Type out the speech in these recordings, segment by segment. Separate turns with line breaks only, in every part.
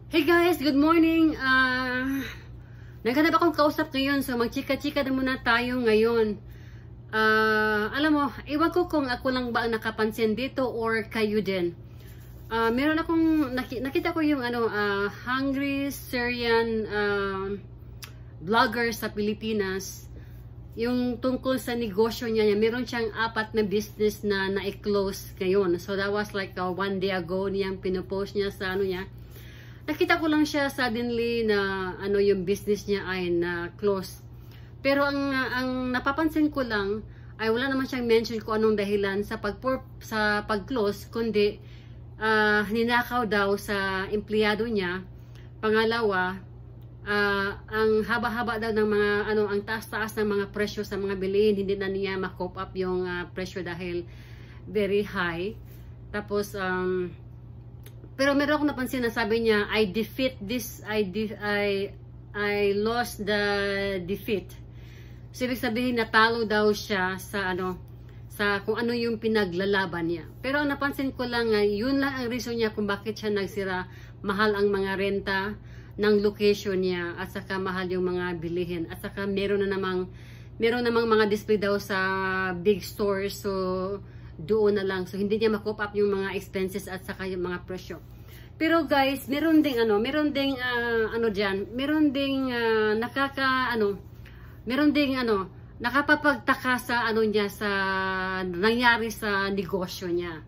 Hey guys, good morning. Naghanap akong kausap ngayon, so magchika-chika na muna tayo ngayon. Alam mo, iwan ko kung ako lang ba ang nakapansin dito or kayo din. Meron akong nakita ko yung Hungry Syrian vlogger sa Pilipinas. Yung tungkol sa negosyo niya, meron siyang 4 na business na na-close ngayon. So that was like 1 day ago niyang pinupost niya sa niya. Nakita ko lang siya suddenly na yung business niya ay na close. Pero ang napapansin ko lang ay wala naman siyang mention kung anong dahilan sa pag-close, kundi ninakaw daw sa empleyado niya. Pangalawa, ang haba-haba daw ng mga ang taas-taas ng mga presyo sa mga bilihin, hindi na niya ma-cope up yung presyo dahil very high. Tapos pero meron akong napansin na sabi niya, I lost the defeat. So, ibig sabihin, natalo daw siya sa sa kung ano yung pinaglalaban niya. Pero ang napansin ko lang, yun lang ang reason niya kung bakit siya nagsira. Mahal ang mga renta ng location niya at saka mahal yung mga bilihin. At saka meron namang mga display daw sa big stores. So, doon na lang. So, hindi niya ma-cope up yung mga expenses at saka yung mga presyo. Pero guys, meron ding nakapapagtaka sa niya, sa nangyari sa negosyo niya.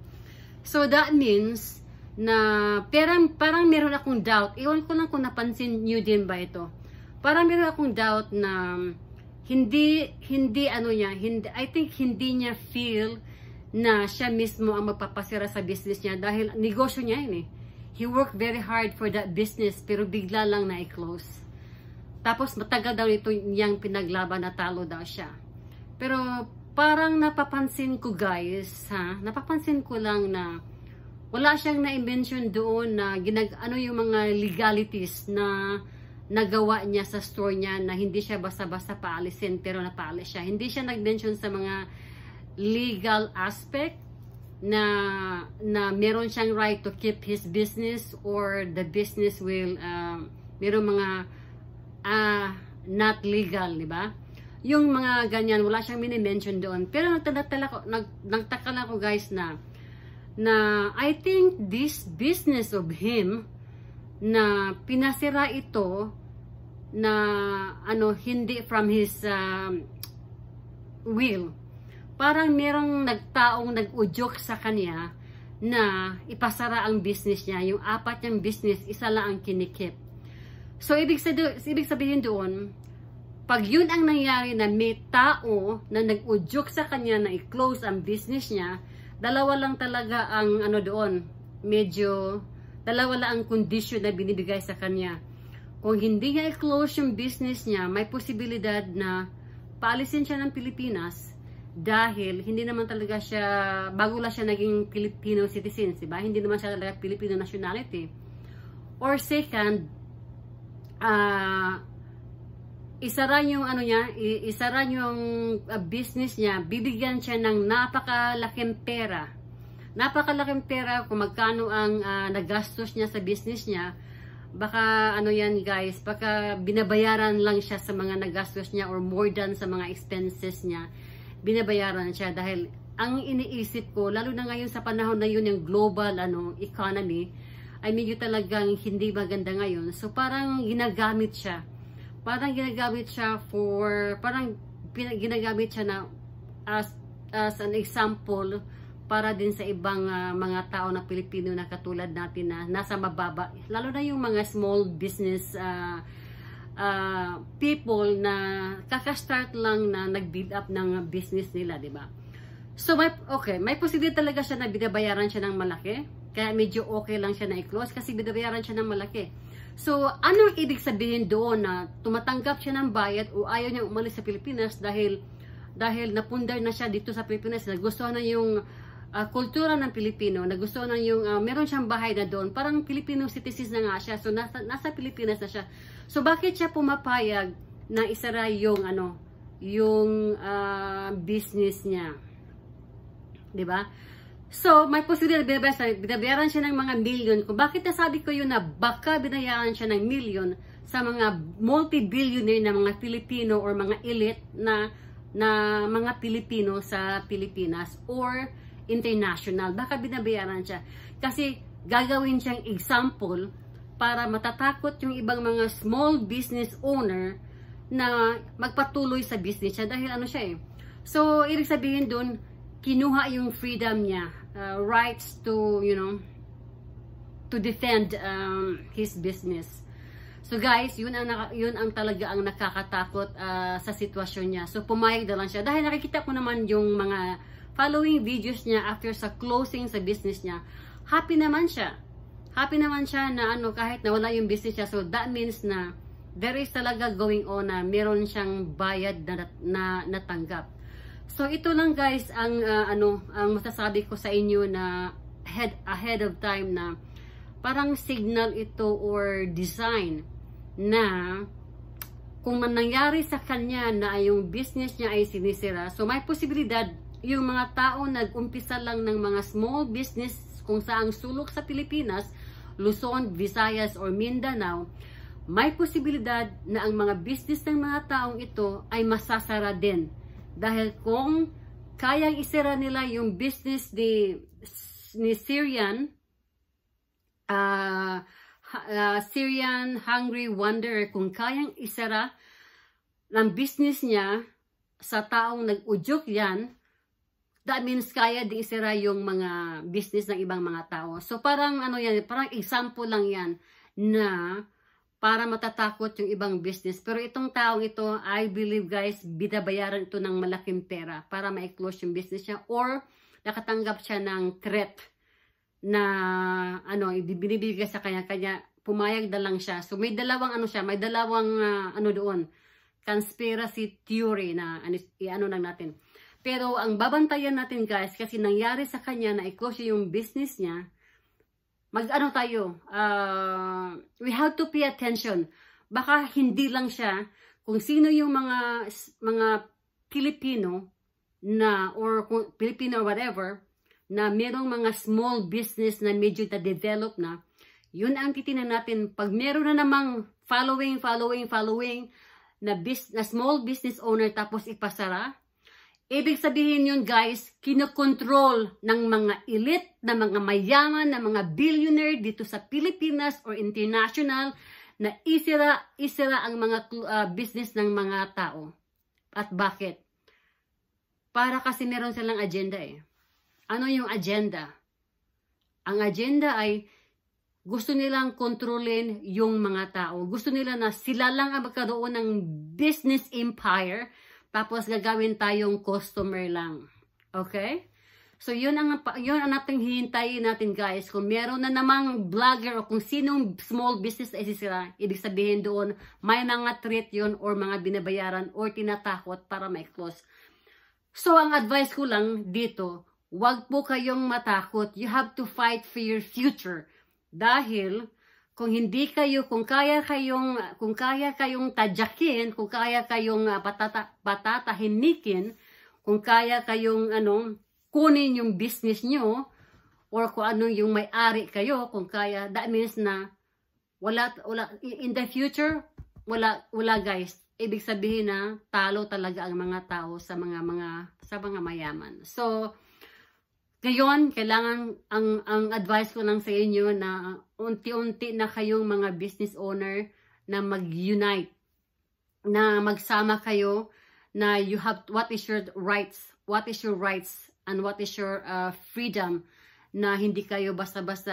So, that means na parang meron akong doubt. Iwan ko lang kung napansin niyo din ba ito. Parang meron akong doubt na hindi I think hindi niya feel na siya mismo ang magpapasira sa business niya dahil negosyo niya yun eh. He worked very hard for that business pero bigla lang na i-close. Tapos matagal daw ito niyang pinaglaban, natalo daw siya. Pero parang napapansin ko guys, napapansin ko lang na wala siyang na-mention doon na yung mga legalities na nagawa niya sa store niya na hindi siya basta-basta paalisin pero napaalis siya. Hindi siya nag-mention sa mga legal aspect na meron siyang right to keep his business or the business will meron mga not legal, di ba? Yung mga ganyan, wala siyang mini-mention doon. Pero nagtaka lang ako guys na I think this business of him na pinasira ito na hindi from his will. Parang merong nagtaong nag-udyok sa kanya na ipasara ang business niya. Yung 4 niyang business, isa lang ang kinikip. So, ibig sabihin doon, pag yun ang nangyari na may tao na nag-udyok sa kanya na i-close ang business niya, dalawa lang talaga ang dalawa lang ang condition na binibigay sa kanya. Kung hindi niya i-close yung business niya, may posibilidad na paalisin siya ng Pilipinas. Dahil hindi naman talaga siya, bago lang siya naging Filipino citizen, diba? Hindi naman siya talaga Filipino nationality. Or second, isara yung business niya, bibigyan siya ng napakalaking pera. Napakalaking pera kung magkano ang nagastos niya sa business niya. Baka yan guys, baka binabayaran lang siya sa mga nagastos niya or more than sa mga expenses niya. Binabayaran siya dahil ang iniisip ko, lalo na ngayon sa panahon na yun yung global economy ay medyo talagang hindi maganda ngayon. So parang ginagamit siya. Parang ginagamit siya na as an example para din sa ibang mga tao na Pilipino na katulad natin na nasa mababa. Lalo na yung mga small business people na kaka-start lang na nag-build up ng business nila, di ba? So, may posibilidad talaga siya na binabayaran siya ng malaki. Kaya medyo okay lang siya na i-close kasi binabayaran siya ng malaki. So, anong ibig sabihin doon na tumatanggap siya ng bayad o ayaw niya umalis sa Pilipinas dahil napundar na siya dito sa Pilipinas, nagustuhan na yung kultura ng Pilipino, nagustuhan na yung meron siyang bahay na doon, parang Filipino citizens na nga siya, so nasa Pilipinas na siya. So bakit siya pumapayag na isara yung business niya? 'Di ba? So, may posibilidad binabayaran siya ng mga million. Kung bakit nasabi ko yun na baka binayaran siya ng million sa mga multi-billionaire na mga Pilipino or mga elite na mga Pilipino sa Pilipinas or international. Baka binabayaran siya. Kasi gagawin siyang example para matatakot yung ibang mga small business owner na magpatuloy sa business siya dahil ano siya eh. So, ibig sabihin dun, kinuha yung freedom niya, rights to, you know, to defend his business. So guys, yun ang talaga ang nakakatakot sa sitwasyon niya. So pumayag na lang siya dahil nakikita ko naman yung mga following videos niya after sa closing sa business niya. Happy naman siya. Happy naman siya na ano, kahit nawala yung business niya. So that means na there is talaga going on na meron siyang bayad na natanggap. So ito lang guys ang ang masasabi ko sa inyo na ahead of time na parang signal ito or design na kung nangyari sa kanya na yung business niya ay sinisira, so may posibilidad yung mga tao nag-umpisa lang ng mga small business kung saang sulok sa Pilipinas, Luzon, Visayas or Mindanao, may posibilidad na ang mga business ng mga taong ito ay masasara din. Dahil kung kayang isira nila yung business ni Syrian Hungry Wanderer, kung kayang isara ng business niya sa taong nag-udyok yan, that means kaya di isara yung mga business ng ibang mga tao. So parang ano yan, parang example lang yan na para matatakot yung ibang business. Pero itong taong ito, I believe guys, binabayaran ito ng malaking pera para ma-close yung business niya or nakatanggap siya ng threat na ano, binibigay sa kanya pumayag na lang siya. So may dalawang ano siya, may dalawang ano doon, conspiracy theory na ano lang natin. Pero ang babantayan natin guys, kasi nangyari sa kanya na i-close yung business niya, mag-ano tayo, we have to pay attention. Baka hindi lang siya, kung sino yung mga Pilipino na, or Filipino or whatever, na merong mga small business na medyo na-develop na, yun ang titinan natin. Pag meron na namang following na small business owner tapos ipasara, ibig sabihin yun guys, kinokontrol ng mga elite, na mga mayaman, na mga billionaire dito sa Pilipinas or international na isira ang mga business ng mga tao. At bakit? Para kasi meron silang agenda eh. Ano yung agenda? Ang agenda ay gusto nilang kontrolin yung mga tao. Gusto nila na sila lang ang magkaroon ng business empire, tapos gagawin tayong customer lang. Okay? So yun ang nating hihintayin natin guys. Kung meron na namang vlogger o kung sinong small business ay sisira, ibig sabihin doon may mga threat yun or mga binabayaran or tinatakot para may-close. So ang advice ko lang dito, wag po kayong matakot. You have to fight for your future. Dahil kung hindi kayo, kung kaya kayong tadyakin, kung kaya kayong patatahimikin, kung kaya kayong kunin yung business nyo, or kung ano yung may-ari kayo, kung kaya, that means na wala in the future, wala guys. Ibig sabihin na talo talaga ang mga tao sa mga mayaman. So ngayon, kailangan ang advice ko lang sa inyo na unti-unti na kayong mga business owner na mag-unite, na magsama kayo, na you have what is your rights and what is your freedom, na hindi kayo basta-basta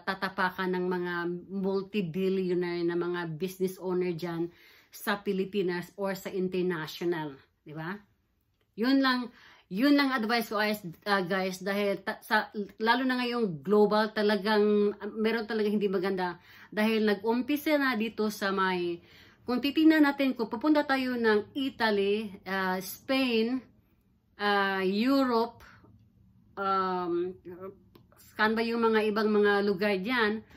tatapakan ng mga multi-billionaire na mga business owner dyan sa Pilipinas or sa international, di ba? Yun lang advice ko guys, dahil lalo na ngayong global, talagang meron talaga hindi maganda dahil nag-umpisa na dito sa kung titingnan natin, kung pupunta tayo ng Italy, Spain, Europe, saan ba yung mga ibang mga lugar diyan,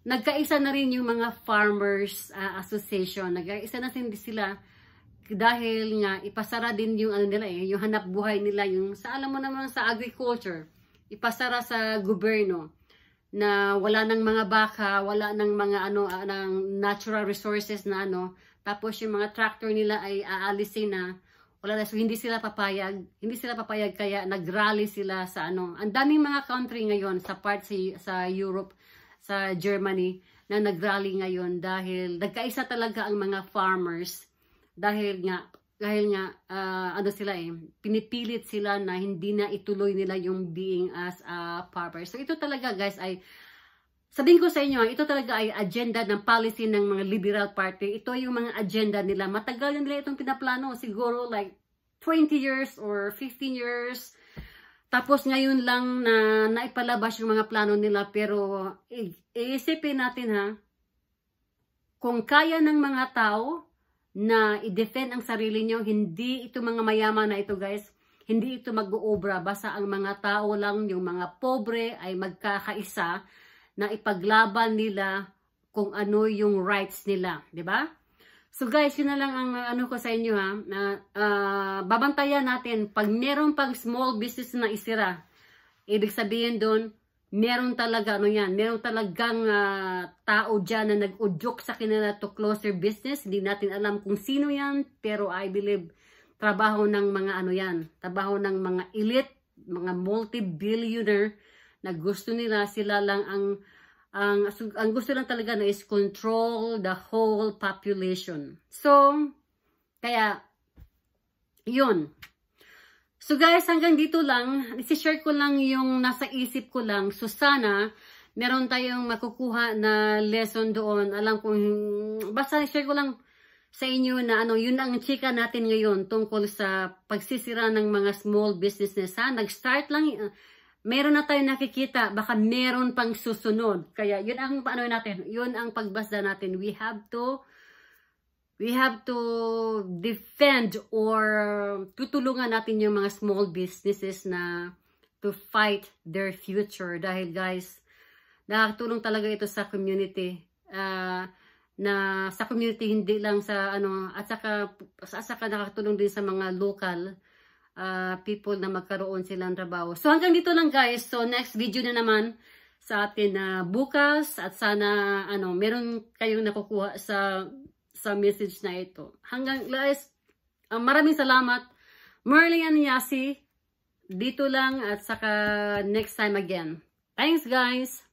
nagkaisa na rin yung mga farmers association, nagkaisa na din sila. Dahil nga ipasara din yung nila yung hanap buhay nila, yung sa alam mo naman sa agriculture, ipasara sa gobyerno na wala ng mga baka, wala ng mga ng natural resources na tapos yung mga tractor nila ay aalisin na, wala na, so hindi sila papayag kaya nagrally sila sa ang daming mga country ngayon sa sa Europe, sa Germany na nagrally ngayon dahil nagkaisa talaga ang mga farmers dahil nga sila pinipilit sila na hindi na ituloy nila yung being as a farmer. So ito talaga guys ay, sabihin ko sa inyo, ito talaga ay agenda ng policy ng mga Liberal Party. Ito yung mga agenda nila. Matagal nila itong pinaplano, siguro like 20 years or 15 years. Tapos ngayon lang na naipalabas yung mga plano nila. Pero iisipin natin ha, kung kaya ng mga tao na i-defend ang sarili nyo, hindi ito mga mayaman na ito guys, hindi ito mag-uobra, basta ang mga tao lang, yung mga pobre ay magkakaisa na ipaglaban nila kung ano yung rights nila, di ba? So guys, yun na lang ang ko sa inyo ha, na babantayan natin pag meron pang small business na isira, ibig sabihin doon, meron talaga, meron talagang tao dyan na nag-udyok sa kanila to close their business. Hindi natin alam kung sino yan, pero I believe trabaho ng mga trabaho ng mga elite, mga multi-billionaire na gusto nila, sila lang ang gusto lang talaga na is control the whole population. So, kaya, yun. So guys, hanggang dito lang, isi-share ko lang yung nasa isip ko lang. So sana, meron tayong makukuha na lesson doon. Alam kong, basta share ko lang sa inyo na yun ang chika natin ngayon tungkol sa pagsisira ng mga small businesses. Nag-start lang, meron na tayong nakikita, baka meron pang susunod. Kaya yun ang natin, yun ang pagbasda natin. We have to defend or tutulungan natin yung mga small businesses na to fight their future. Dahil guys, nakakatulong talaga ito sa community. Na sa community, hindi lang sa at saka nakakatulong din sa mga local people na magkaroon silang trabaho. So hanggang dito lang guys. So next video na naman sa atin bukas. At sana meron kayong nakukuha sa message na ito. Hanggang guys, maraming salamat. Merly and Yasi, dito lang at saka next time again. Thanks guys!